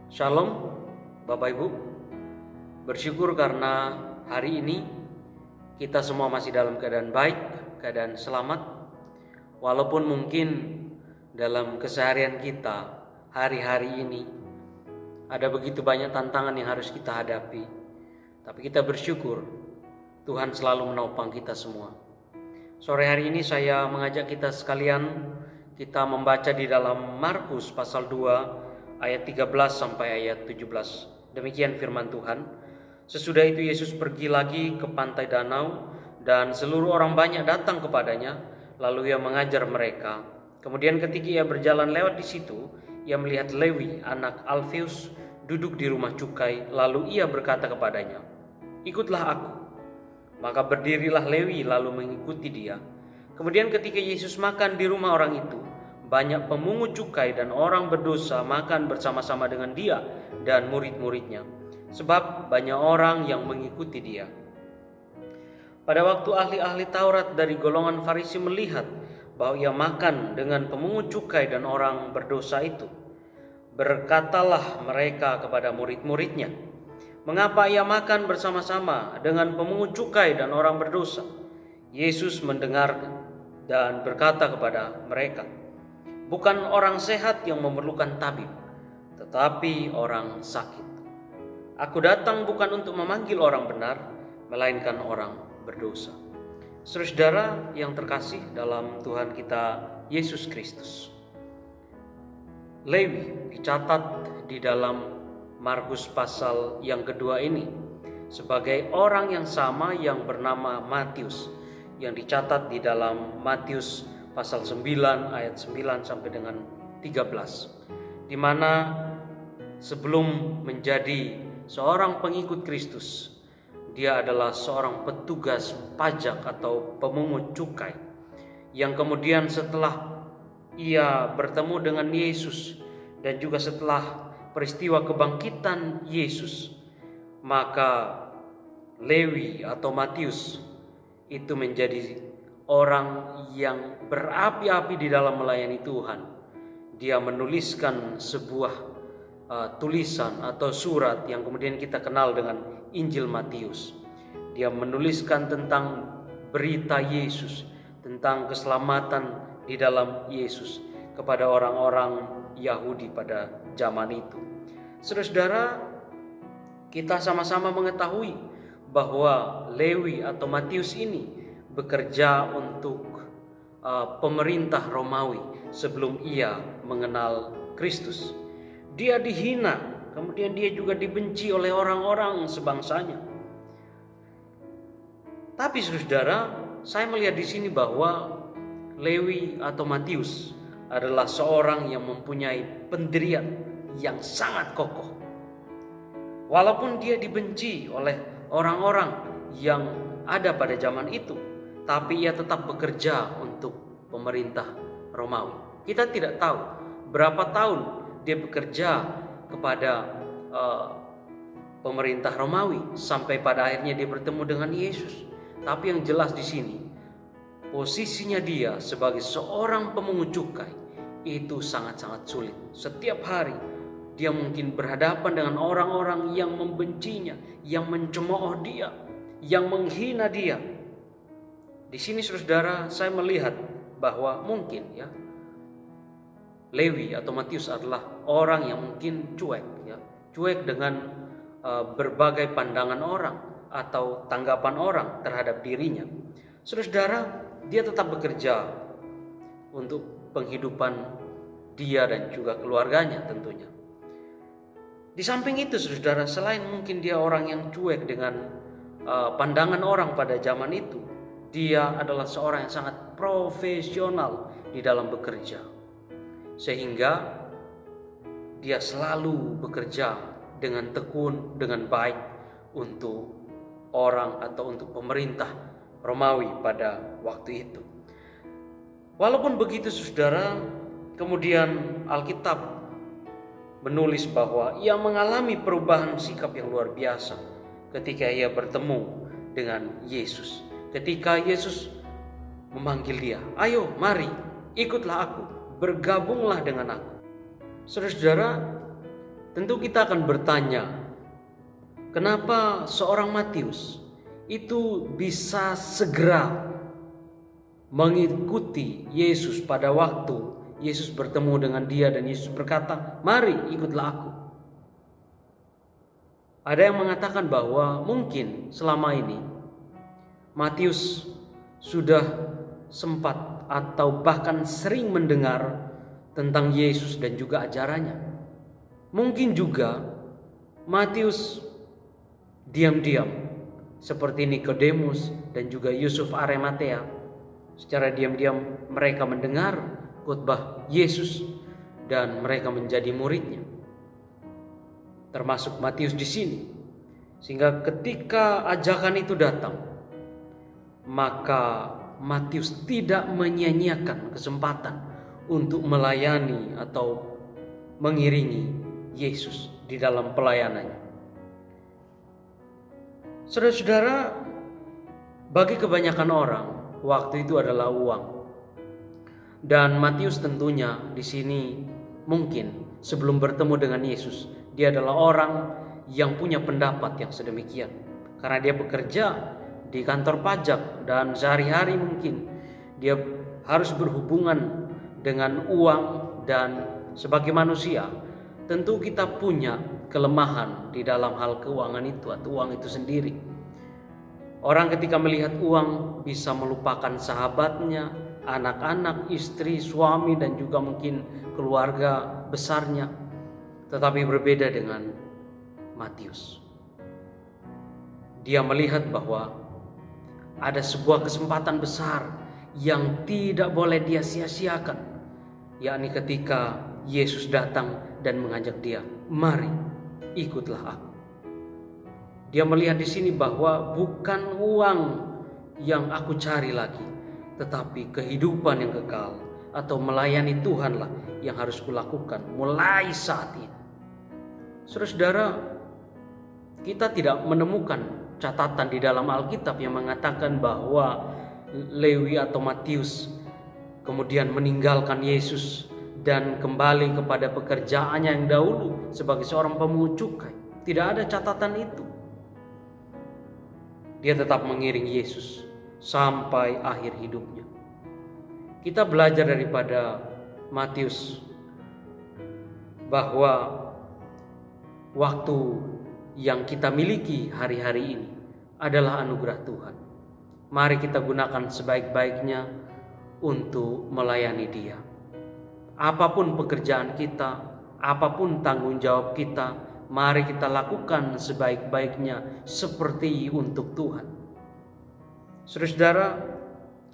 Shalom Bapak Ibu, bersyukur karena hari ini kita semua masih dalam keadaan baik, keadaan selamat. Walaupun mungkin dalam keseharian kita hari-hari ini ada begitu banyak tantangan yang harus kita hadapi, tapi kita bersyukur Tuhan selalu menopang kita semua. Sore hari ini saya mengajak kita sekalian kita membaca di dalam Markus pasal 2 ayat 13 sampai ayat 17. Demikian firman Tuhan. Sesudah itu Yesus pergi lagi ke pantai danau dan seluruh orang banyak datang kepadanya, lalu ia mengajar mereka. Kemudian ketika ia berjalan lewat di situ, ia melihat Lewi anak Alfeus duduk di rumah cukai, lalu ia berkata kepadanya, "Ikutlah aku." Maka berdirilah Lewi lalu mengikuti dia. Kemudian ketika Yesus makan di rumah orang itu, banyak pemungut cukai dan orang berdosa makan bersama-sama dengan dia dan murid-muridnya, sebab banyak orang yang mengikuti dia. Pada waktu ahli-ahli Taurat dari golongan Farisi melihat bahwa ia makan dengan pemungut cukai dan orang berdosa itu, berkatalah mereka kepada murid-muridnya, "Mengapa ia makan bersama-sama dengan pemungut cukai dan orang berdosa?" Yesus mendengar dan berkata kepada mereka, "Bukan orang sehat yang memerlukan tabib, tetapi orang sakit. Aku datang bukan untuk memanggil orang benar, melainkan orang berdosa." Saudara yang terkasih dalam Tuhan kita Yesus Kristus, Lewi dicatat di dalam Markus pasal yang kedua ini sebagai orang yang sama yang bernama Matius, yang dicatat di dalam Matius pasal 9 ayat 9 sampai dengan 13, di mana sebelum menjadi seorang pengikut Kristus, dia adalah seorang petugas pajak atau pemungut cukai, yang kemudian setelah ia bertemu dengan Yesus dan juga setelah peristiwa kebangkitan Yesus, maka Lewi atau Matius itu menjadi orang yang berapi-api di dalam melayani Tuhan. Dia menuliskan sebuah tulisan atau surat yang kemudian kita kenal dengan Injil Matius. Dia menuliskan tentang berita Yesus, tentang keselamatan di dalam Yesus kepada orang-orang Yahudi pada zaman itu. Saudara, kita sama-sama mengetahui bahwa Lewi atau Matius ini bekerja untuk pemerintah Romawi sebelum ia mengenal Kristus. Dia dihina, kemudian dia juga dibenci oleh orang-orang sebangsanya. Tapi saudara, saya melihat di sini bahwa Lewi atau Matius adalah seorang yang mempunyai pendirian yang sangat kokoh. Walaupun dia dibenci oleh orang-orang yang ada pada zaman itu, tapi ia tetap bekerja untuk pemerintah Romawi. Kita tidak tahu berapa tahun dia bekerja kepada pemerintah Romawi sampai pada akhirnya dia bertemu dengan Yesus. Tapi yang jelas di sini, posisinya dia sebagai seorang pemungut cukai itu sangat-sangat sulit. Setiap hari dia mungkin berhadapan dengan orang-orang yang membencinya, yang mencemooh dia, yang menghina dia. Di sini saudara, saya melihat bahwa mungkin Lewi atau Matius adalah orang yang mungkin cuek dengan berbagai pandangan orang atau tanggapan orang terhadap dirinya. Saudara, dia tetap bekerja untuk penghidupan dia dan juga keluarganya tentunya. Di samping itu saudara, selain mungkin dia orang yang cuek dengan pandangan orang pada zaman itu, dia adalah seorang yang sangat profesional di dalam bekerja. Sehingga dia selalu bekerja dengan tekun, dengan baik untuk orang atau untuk pemerintah Romawi pada waktu itu. Walaupun begitu saudara, kemudian Alkitab menulis bahwa ia mengalami perubahan sikap yang luar biasa ketika ia bertemu dengan Yesus. Ketika Yesus memanggil dia, "Ayo, mari, ikutlah aku, bergabunglah dengan aku." Saudara, tentu kita akan bertanya, kenapa seorang Matius itu bisa segera mengikuti Yesus pada waktu Yesus bertemu dengan dia dan Yesus berkata, "Mari ikutlah aku." Ada yang mengatakan bahwa mungkin selama ini Matius sudah sempat atau bahkan sering mendengar tentang Yesus dan juga ajarannya. Mungkin juga Matius diam-diam seperti Nikodemus dan juga Yusuf Arimatea, secara diam-diam mereka mendengar khotbah Yesus dan mereka menjadi muridnya. Termasuk Matius di sini. Sehingga ketika ajakan itu datang, maka Matius tidak menyia-nyiakan kesempatan untuk melayani atau mengiringi Yesus di dalam pelayanannya. Saudara-saudara, bagi kebanyakan orang, waktu itu adalah uang. Dan Matius tentunya di sini mungkin sebelum bertemu dengan Yesus, dia adalah orang yang punya pendapat yang sedemikian. Karena dia bekerja di kantor pajak dan sehari-hari mungkin dia harus berhubungan dengan uang, dan sebagai manusia tentu kita punya kelemahan di dalam hal keuangan itu atau uang itu sendiri. Orang ketika melihat uang bisa melupakan sahabatnya, anak-anak, istri, suami, dan juga mungkin keluarga besarnya. Tetapi berbeda dengan Matius. Dia melihat bahwa ada sebuah kesempatan besar yang tidak boleh dia sia-siakan, yakni ketika Yesus datang dan mengajak dia, "Mari, ikutlah aku." Dia melihat di sini bahwa bukan uang yang aku cari lagi, tetapi kehidupan yang kekal atau melayani Tuhanlah yang harus kulakukan mulai saat ini. Saudara-saudara, kita tidak menemukan catatan di dalam Alkitab yang mengatakan bahwa Lewi atau Matius kemudian meninggalkan Yesus dan kembali kepada pekerjaannya yang dahulu sebagai seorang pemungut cukai. Tidak ada catatan itu. Dia tetap mengiring Yesus sampai akhir hidupnya. Kita belajar daripada Matius bahwa waktu yang kita miliki hari-hari ini adalah anugerah Tuhan. Mari kita gunakan sebaik-baiknya untuk melayani Dia. Apapun pekerjaan kita, apapun tanggung jawab kita, mari kita lakukan sebaik-baiknya seperti untuk Tuhan. Saudara-saudara,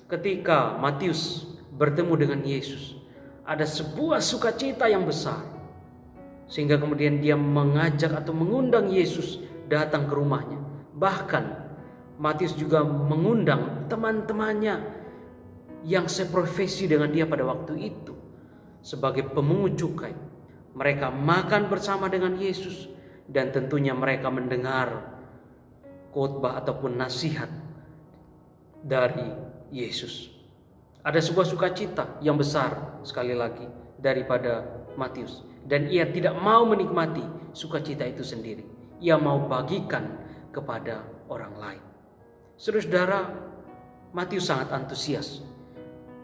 ketika Matius bertemu dengan Yesus, ada sebuah sukacita yang besar. Sehingga kemudian dia mengajak atau mengundang Yesus datang ke rumahnya. Bahkan Matius juga mengundang teman-temannya yang seprofesi dengan dia pada waktu itu sebagai pemungut cukai. Mereka makan bersama dengan Yesus dan tentunya mereka mendengar khotbah ataupun nasihat dari Yesus. Ada sebuah sukacita yang besar sekali lagi daripada Matius. Dan ia tidak mau menikmati sukacita itu sendiri. Ia mau bagikan kepada orang lain. Saudara-saudara, Matius sangat antusias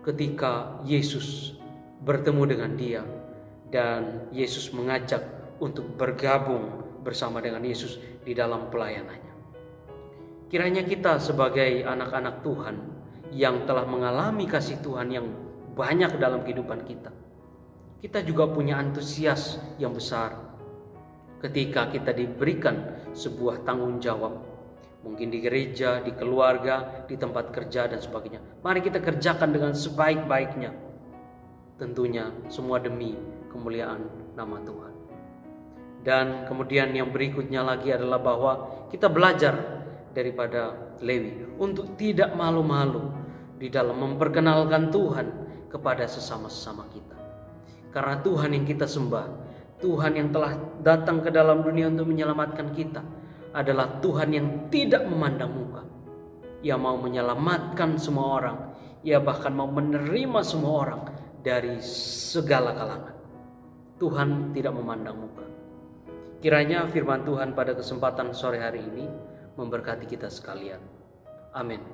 ketika Yesus bertemu dengan dia. Dan Yesus mengajak untuk bergabung bersama dengan Yesus di dalam pelayanannya. Kiranya kita sebagai anak-anak Tuhan yang telah mengalami kasih Tuhan yang banyak dalam kehidupan kita juga punya antusias yang besar ketika kita diberikan sebuah tanggung jawab. Mungkin di gereja, di keluarga, di tempat kerja dan sebagainya. Mari kita kerjakan dengan sebaik-baiknya. Tentunya semua demi kemuliaan nama Tuhan. Dan kemudian yang berikutnya lagi adalah bahwa kita belajar daripada Lewi untuk tidak malu-malu di dalam memperkenalkan Tuhan kepada sesama-sesama kita. Karena Tuhan yang kita sembah, Tuhan yang telah datang ke dalam dunia untuk menyelamatkan kita, adalah Tuhan yang tidak memandang muka. Ia mau menyelamatkan semua orang. Ia bahkan mau menerima semua orang dari segala kalangan. Tuhan tidak memandang muka. Kiranya firman Tuhan pada kesempatan sore hari ini memberkati kita sekalian. Amin.